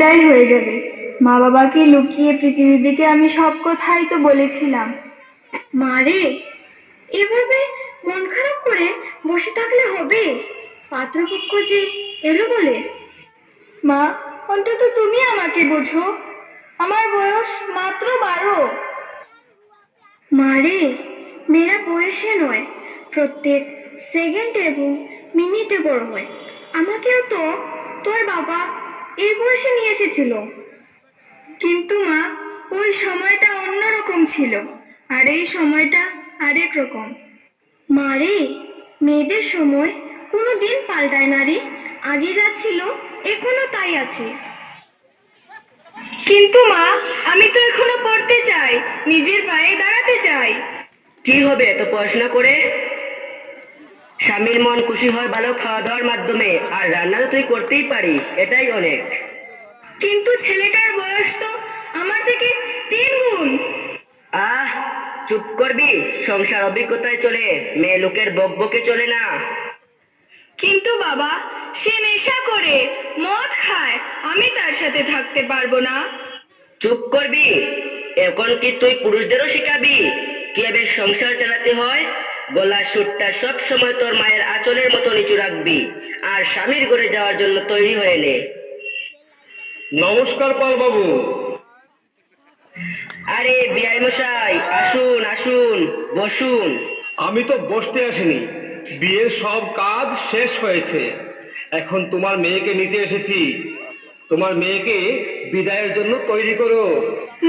এটাই হয়ে যাবে। মা বাবাকে লুকিয়ে প্রীতি দিদিকে আমি সব কথাই তো বলেছিলাম। মা রে, এভাবে মন খারাপ করে বসে থাকলে হবে? পাত্রপক্ষ যে এলো বলে। মা, অন্তত তুমি আমাকে বোঝো। আমার বয়স মাত্র 12। মা রে, মেয়েরা বয়সে নয়, প্রত্যেক সেকেন্ড এবং মিনিটে বড় হয়। আমাকেও তো তোর বাবা এই বয়সে নিয়ে এসেছিল। কিন্তু মা, ওই সময়টা অন্যরকম ছিল, আর এই সময়টা আরেক রকম। মা রে, মেয়েদের সময় কোনো দিন পাল্টায় না রে। আগে যা ছিল এখনো তাই আছে। কিন্তু মা, আমি তো এখনো পড়তে চাই, নিজের পায়ে দাঁড়াতে চাই। কি হবে এত পড়াশোনা করে? স্বামীর মন খুশি হয় ভালো খাওয়া দাওয়ার মাধ্যমে, আর রান্না তো তুই করতেই পারিস, এটাই অনেক। কিন্তু ছেলেটার বয়স তো আমার থেকে 3 গুণ। আহ, চুপ করবি? সংসার অভিজ্ঞতায় চলে, মেয়ে লোকের বকবকে চলে না। কিন্তু বাবা, সে নেশা করে, মদ খায়, আমি তার সাথে থাকতে পারবো না। চুপ করবি? এখন কি তুই পুরুষদেরও শিখাবি কিভাবে সংসার চালাতে হয়? গলার সুরটা সব সময় তোর মায়ের আঁচলের মতো নিচু রাখবি, আর স্বামীর ঘরে যাওয়ার জন্য তৈরি হয়ে নে। নমস্কার পাল বাবু। আরে বিআই মশাই, আসুন আসুন, বসুন। আমি তো বসতে আসিনি, বিয়ের সব কাজ শেষ হয়েছে, এখন তোমার মেয়েকে নিতে এসেছি। তোমার মেয়েকে বিদায়ের জন্য তৈরি করো।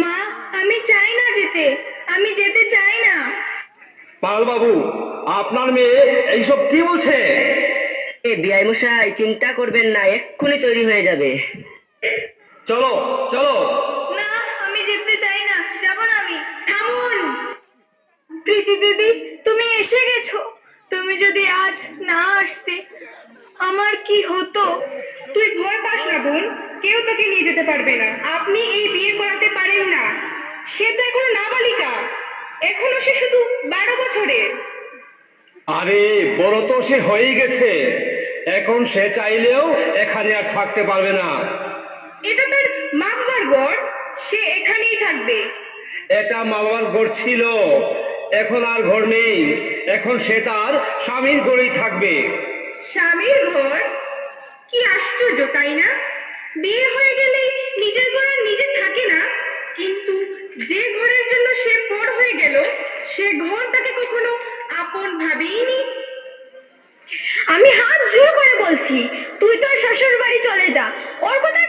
মা, আমি চাই না যেতে, আমি যেতে চাই না। পাল বাবু, আপনার মেয়ে এইসব কি বলছে? এ বিআই মশাই, চিন্তা করবেন না, এক্ষুনি তৈরি হয়ে যাবে। চলো চলো। না, আমি যেতে চাই না, যাব না আমি। থামুন। প্রীতি দিদি, তুমি এসে গেছো। তুমি যদি আজ না আসতে, আমার কি হতো? তুই ভয় পাস না বোন, কেউ তোকে নিয়ে যেতে পারবে না। আপনি এই বিয়ে করাতে পারেন না। সে তো এখনো নাবালিকা, এখনো সে শুধু 12 বছরের। আরে বড় তো সে হয়েই গেছে, এখন সে চাইলেও এখানে আর থাকতে পারবে না। এটা তার মা বাবার ঘর, সে এখানেই থাকবে। এটা মা বাবার ঘর ছিল, এখন আর ঘর নেই, এখন সে তার স্বামীর ঘরেই থাকবে। স্বামীর ঘর? কি আশ্চর্য, তাই না? বিয়ে হয়ে গেলে নিজের ঘর আর নিজে থাকে না, কিন্তু যে ঘরের জন্য সে পর হয়ে গেল, সে ঘর তাকে কখনো আপন ভাবেইনি। আমি হাত জোর করে বলছি, তুই তোর শ্বশুর বাড়ি চলে যা, ওর কথা